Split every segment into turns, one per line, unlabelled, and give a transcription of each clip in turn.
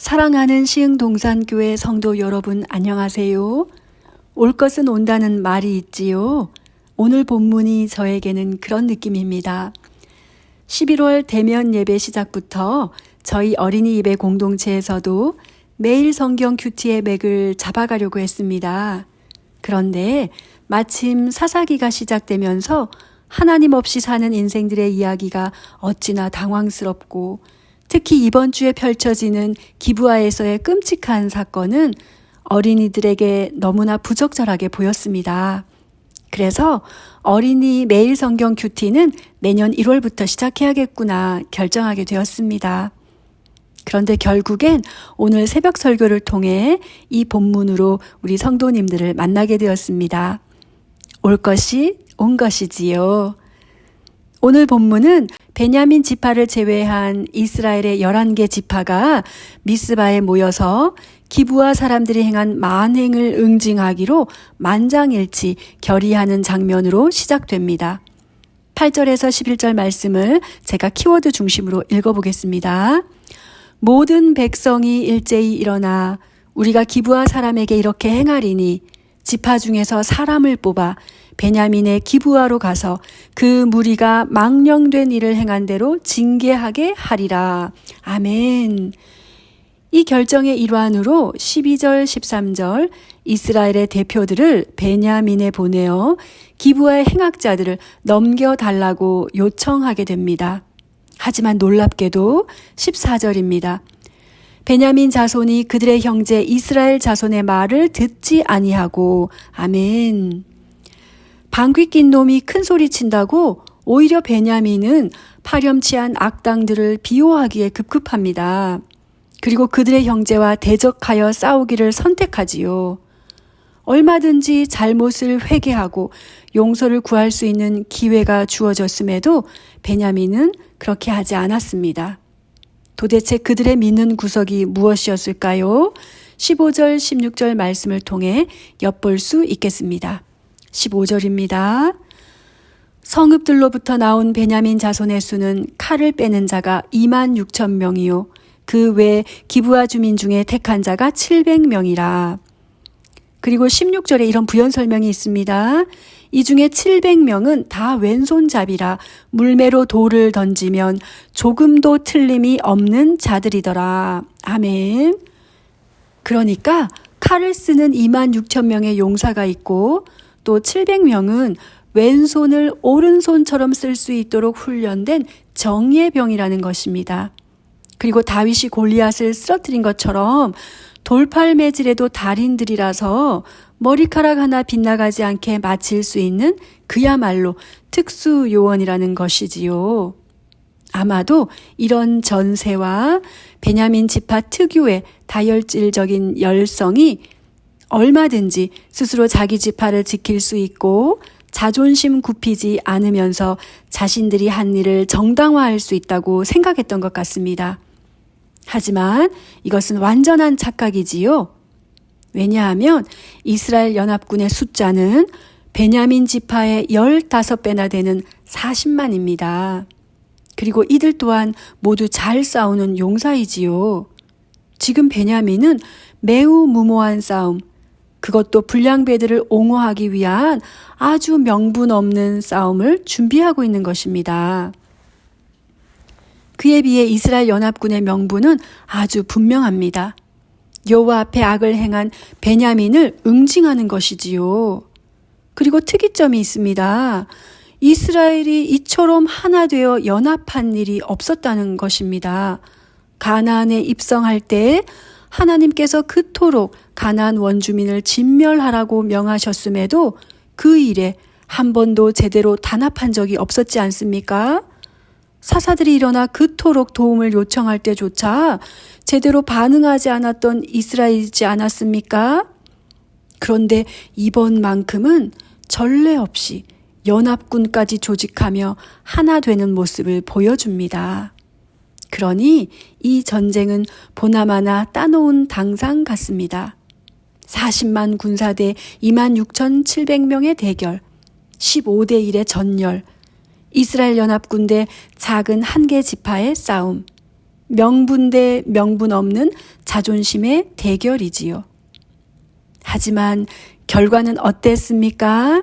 사랑하는 시흥동산교회 성도 여러분 안녕하세요. 올 것은 온다는 말이 있지요. 오늘 본문이 저에게는 그런 느낌입니다. 11월 대면 예배 시작부터 저희 어린이 예배 공동체에서도 매일 성경 큐티의 맥을 잡아가려고 했습니다. 그런데 마침 사사기가 시작되면서 하나님 없이 사는 인생들의 이야기가 어찌나 당황스럽고 특히 이번 주에 펼쳐지는 기브아에서의 끔찍한 사건은 어린이들에게 너무나 부적절하게 보였습니다. 그래서 어린이 매일 성경 큐티는 내년 1월부터 시작해야겠구나 결정하게 되었습니다. 그런데 결국엔 오늘 새벽 설교를 통해 이 본문으로 우리 성도님들을 만나게 되었습니다. 올 것이 온 것이지요. 오늘 본문은 베냐민 지파를 제외한 이스라엘의 11개 지파가 미스바에 모여서 기브아 사람들이 행한 만행을 응징하기로 만장일치 결의하는 장면으로 시작됩니다. 8절에서 11절 말씀을 제가 키워드 중심으로 읽어보겠습니다. 모든 백성이 일제히 일어나 우리가 기브아 사람에게 이렇게 행하리니 지파 중에서 사람을 뽑아 베냐민의 기브아로 가서 그 무리가 망령된 일을 행한 대로 징계하게 하리라. 아멘. 이 결정의 일환으로 12절, 13절 이스라엘의 대표들을 베냐민에 보내어 기브아의 행악자들을 넘겨달라고 요청하게 됩니다. 하지만 놀랍게도 14절입니다. 베냐민 자손이 그들의 형제 이스라엘 자손의 말을 듣지 아니하고 아멘. 방귀 낀 놈이 큰 소리 친다고 오히려 베냐민은 파렴치한 악당들을 비호하기에 급급합니다. 그리고 그들의 형제와 대적하여 싸우기를 선택하지요. 얼마든지 잘못을 회개하고 용서를 구할 수 있는 기회가 주어졌음에도 베냐민은 그렇게 하지 않았습니다. 도대체 그들의 믿는 구석이 무엇이었을까요? 15절, 16절 말씀을 통해 엿볼 수 있겠습니다. 15절입니다. 성읍들로부터 나온 베냐민 자손의 수는 칼을 빼는 자가 26,000명이요. 그 외 기브아 주민 중에 택한 자가 700명이라. 그리고 16절에 이런 부연 설명이 있습니다. 이 중에 700명은 다 왼손잡이라 물매로 돌을 던지면 조금도 틀림이 없는 자들이더라. 아멘. 그러니까 칼을 쓰는 26,000명의 용사가 있고 또 700명은 왼손을 오른손처럼 쓸 수 있도록 훈련된 정예의 병이라는 것입니다. 그리고 다윗이 골리앗을 쓰러뜨린 것처럼 돌팔매질에도 달인들이라서 머리카락 하나 빗나가지 않게 맞힐 수 있는 그야말로 특수 요원이라는 것이지요. 아마도 이런 전세와 베냐민 지파 특유의 다혈질적인 열성이 얼마든지 스스로 자기 지파를 지킬 수 있고 자존심 굽히지 않으면서 자신들이 한 일을 정당화할 수 있다고 생각했던 것 같습니다. 하지만 이것은 완전한 착각이지요. 왜냐하면 이스라엘 연합군의 숫자는 베냐민 지파의 15배나 되는 40만입니다. 그리고 이들 또한 모두 잘 싸우는 용사이지요. 지금 베냐민은 매우 무모한 싸움, 그것도 불량배들을 옹호하기 위한 아주 명분 없는 싸움을 준비하고 있는 것입니다. 그에 비해 이스라엘 연합군의 명분은 아주 분명합니다. 여호와 앞에 악을 행한 베냐민을 응징하는 것이지요. 그리고 특이점이 있습니다. 이스라엘이 이처럼 하나 되어 연합한 일이 없었다는 것입니다. 가나안에 입성할 때 하나님께서 그토록 가나안 원주민을 진멸하라고 명하셨음에도 그 일에 한 번도 제대로 단합한 적이 없었지 않습니까? 사사들이 일어나 그토록 도움을 요청할 때조차 제대로 반응하지 않았던 이스라엘이지 않았습니까? 그런데 이번만큼은 전례 없이 연합군까지 조직하며 하나 되는 모습을 보여줍니다. 그러니 이 전쟁은 보나마나 따놓은 당상 같습니다. 40만 군사대 26,700명의 대결, 15대 1의 전열, 이스라엘 연합군 대 작은 한 개 지파의 싸움. 명분 대 명분 없는 자존심의 대결이지요. 하지만 결과는 어땠습니까?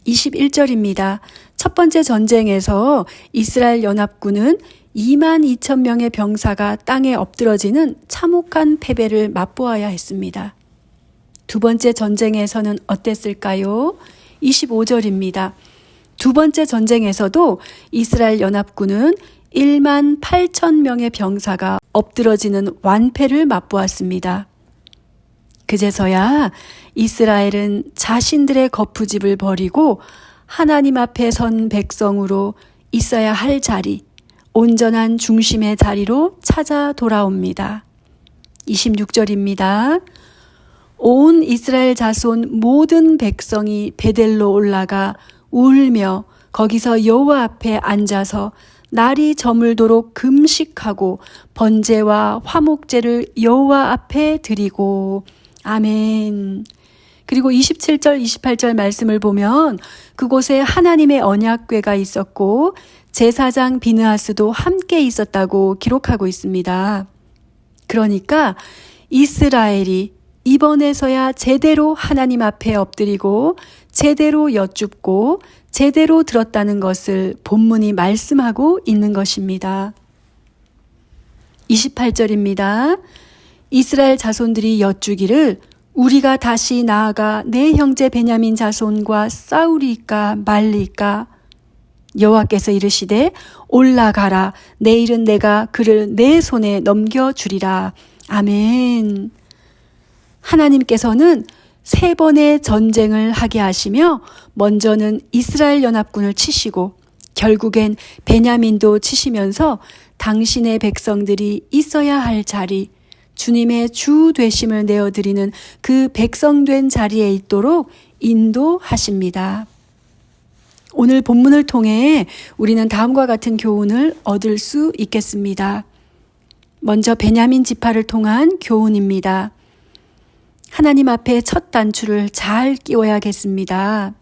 21절입니다. 첫 번째 전쟁에서 이스라엘 연합군은 22,000명의 병사가 땅에 엎드러지는 참혹한 패배를 맛보아야 했습니다. 두 번째 전쟁에서는 어땠을까요? 25절입니다. 두 번째 전쟁에서도 이스라엘 연합군은 18,000명의 병사가 엎드러지는 완패를 맛보았습니다. 그제서야 이스라엘은 자신들의 거푸집을 버리고 하나님 앞에 선 백성으로 있어야 할 자리, 온전한 중심의 자리로 찾아 돌아옵니다. 26절입니다. 온 이스라엘 자손 모든 백성이 베델로 올라가 울며 거기서 여호와 앞에 앉아서 날이 저물도록 금식하고 번제와 화목제를 여호와 앞에 드리고 아멘. 그리고 27절 28절 말씀을 보면 그곳에 하나님의 언약궤가 있었고 제사장 비느하스도 함께 있었다고 기록하고 있습니다. 그러니까 이스라엘이 이번에서야 제대로 하나님 앞에 엎드리고 제대로 여쭙고 제대로 들었다는 것을 본문이 말씀하고 있는 것입니다. 28절입니다. 이스라엘 자손들이 여쭈기를 우리가 다시 나아가 내 형제 베냐민 자손과 싸우리까 말리까? 여호와께서 이르시되 올라가라. 내일은 내가 그를 내 손에 넘겨주리라. 아멘. 하나님께서는 세 번의 전쟁을 하게 하시며 먼저는 이스라엘 연합군을 치시고 결국엔 베냐민도 치시면서 당신의 백성들이 있어야 할 자리, 주님의 주 되심을 내어드리는 그 백성된 자리에 있도록 인도하십니다. 오늘 본문을 통해 우리는 다음과 같은 교훈을 얻을 수 있겠습니다. 먼저 베냐민 지파를 통한 교훈입니다. 하나님 앞에 첫 단추를 잘 끼워야겠습니다.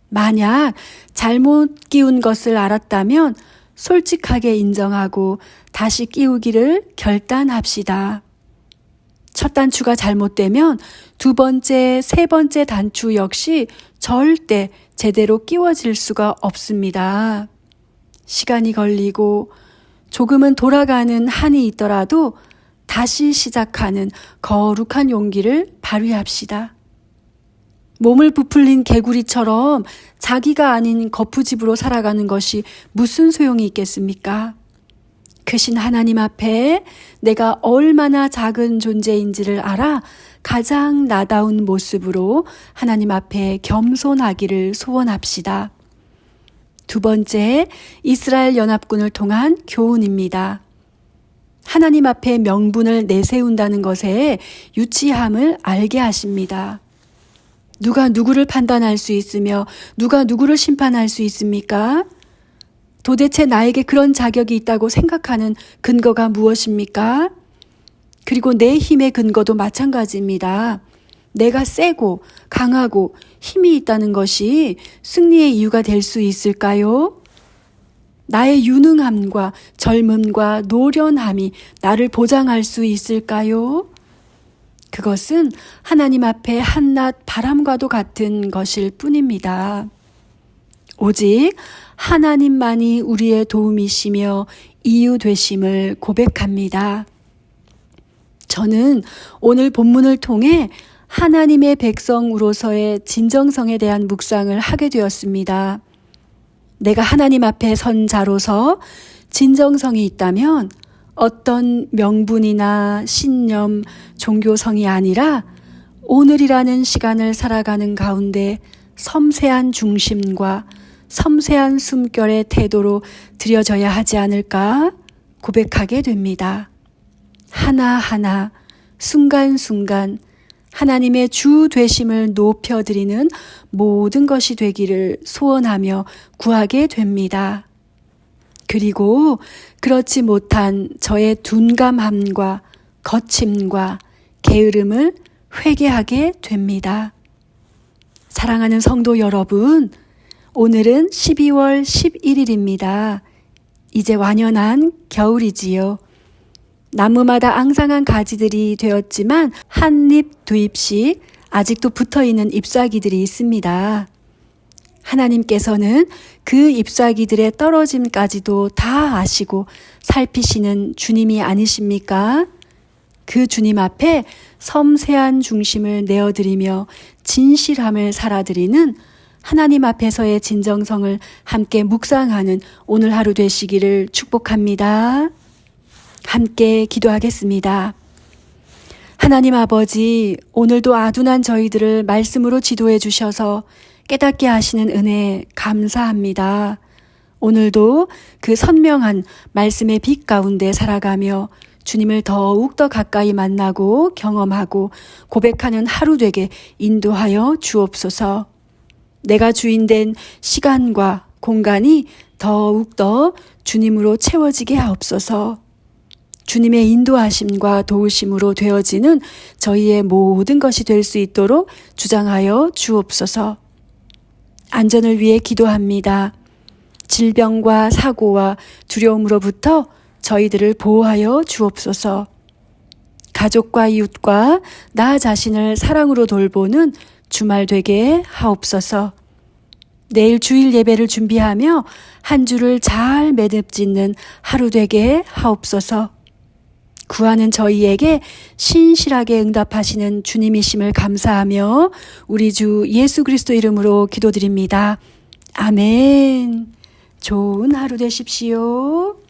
만약 잘못 끼운 것을 알았다면 솔직하게 인정하고 다시 끼우기를 결단합시다. 첫 단추가 잘못되면 두 번째, 세 번째 단추 역시 절대 제대로 끼워질 수가 없습니다. 시간이 걸리고 조금은 돌아가는 한이 있더라도 다시 시작하는 거룩한 용기를 발휘합시다. 몸을 부풀린 개구리처럼 자기가 아닌 거푸집으로 살아가는 것이 무슨 소용이 있겠습니까? 크신 하나님 앞에 내가 얼마나 작은 존재인지를 알아 가장 나다운 모습으로 하나님 앞에 겸손하기를 소원합시다. 두 번째, 이스라엘 연합군을 통한 교훈입니다. 하나님 앞에 명분을 내세운다는 것에 유치함을 알게 하십니다. 누가 누구를 판단할 수 있으며 누가 누구를 심판할 수 있습니까? 도대체 나에게 그런 자격이 있다고 생각하는 근거가 무엇입니까? 그리고 내 힘의 근거도 마찬가지입니다. 내가 세고 강하고 힘이 있다는 것이 승리의 이유가 될 수 있을까요? 나의 유능함과 젊음과 노련함이 나를 보장할 수 있을까요? 그것은 하나님 앞에 한낮 바람과도 같은 것일 뿐입니다. 오직 하나님만이 우리의 도움이시며 이유 되심을 고백합니다. 저는 오늘 본문을 통해 하나님의 백성으로서의 진정성에 대한 묵상을 하게 되었습니다. 내가 하나님 앞에 선 자로서 진정성이 있다면 어떤 명분이나 신념, 종교성이 아니라 오늘이라는 시간을 살아가는 가운데 섬세한 중심과 섬세한 숨결의 태도로 드려져야 하지 않을까 고백하게 됩니다. 하나하나 순간순간 하나님의 주 되심을 높여드리는 모든 것이 되기를 소원하며 구하게 됩니다. 그리고 그렇지 못한 저의 둔감함과 거침과 게으름을 회개하게 됩니다. 사랑하는 성도 여러분, 오늘은 12월 11일입니다. 이제 완연한 겨울이지요. 나무마다 앙상한 가지들이 되었지만 한 잎, 두 잎씩 아직도 붙어있는 잎사귀들이 있습니다. 하나님께서는 그 잎사귀들의 떨어짐까지도 다 아시고 살피시는 주님이 아니십니까? 그 주님 앞에 섬세한 중심을 내어드리며 진실함을 살아드리는 하나님 앞에서의 진정성을 함께 묵상하는 오늘 하루 되시기를 축복합니다. 함께 기도하겠습니다. 하나님 아버지, 오늘도 아둔한 저희들을 말씀으로 지도해 주셔서 깨닫게 하시는 은혜 감사합니다. 오늘도 그 선명한 말씀의 빛 가운데 살아가며 주님을 더욱 더 가까이 만나고 경험하고 고백하는 하루 되게 인도하여 주옵소서. 내가 주인된 시간과 공간이 더욱 더 주님으로 채워지게 하옵소서. 주님의 인도하심과 도우심으로 되어지는 저희의 모든 것이 될 수 있도록 주장하여 주옵소서. 안전을 위해 기도합니다. 질병과 사고와 두려움으로부터 저희들을 보호하여 주옵소서. 가족과 이웃과 나 자신을 사랑으로 돌보는 주말 되게 하옵소서. 내일 주일 예배를 준비하며 한 주를 잘 매듭짓는 하루 되게 하옵소서. 구하는 저희에게 신실하게 응답하시는 주님이심을 감사하며 우리 주 예수 그리스도 이름으로 기도드립니다. 아멘. 좋은 하루 되십시오.